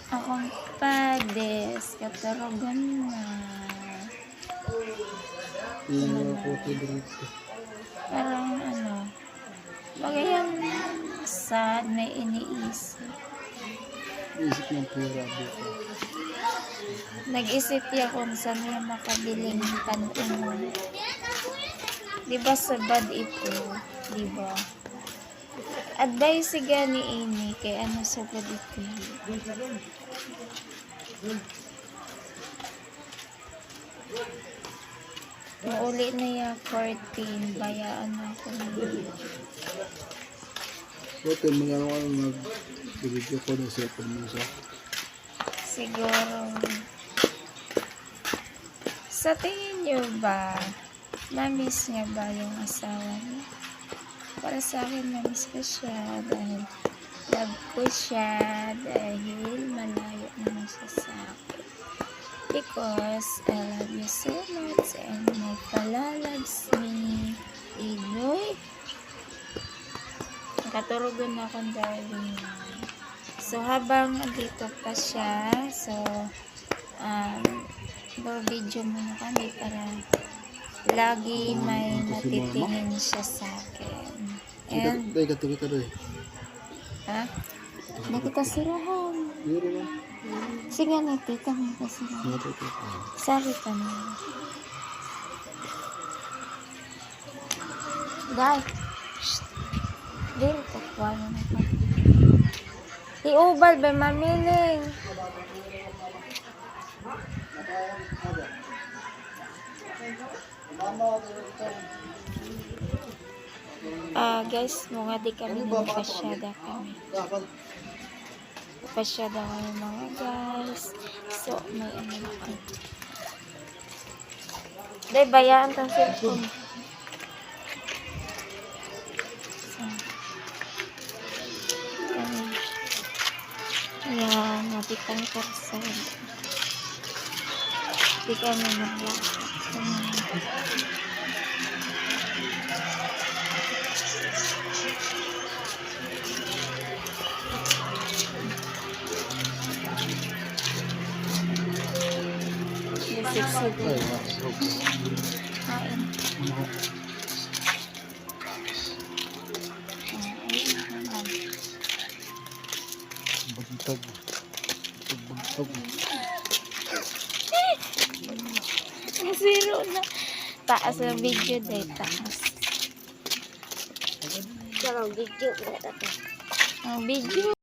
Akong pades, katarugan na. Parang bagayang sad, may iniisip. Isip ng pura dito. Nag-isip niya kung saan niya makabiling kanon. Diba sabad ito? Diba? Advice siya ni Amy kay ano sabad ito. Mauli na ya 14, bayaan ako niya. Buti mga mag-video ko na sa permisa. Siguro. Sa tingin niyo ba, na-miss niya ba yung asawa niya? Para sa akin, na-miss ko siya dahil love ko siya dahil malayo naman siya sa akin. Because I love you so much and my pala loves me. Inoy. Nakaturugan na akong darling. So, habang dito pa siya, so, video muna kami para lagi may natitingin siya sa akin. And, Dahil katuloy ka doon. ha? Hindi kita sirahan. Meron na. Sige na, tita, may kasirahan. Sorry ka na. Dahil, dito, takuha na na pa. Iubal ba, mamiling? Guys, mga di kami pasyada kami. Pasyada kami mga guys. So, may ano na kami. Day, bayaan tang cellphone. So, ayan, mabitang karsad. Di kami maglakad. Kain. Bantog. Bantog. Zero na. Taas na video day, taas. Pero video. Ang video.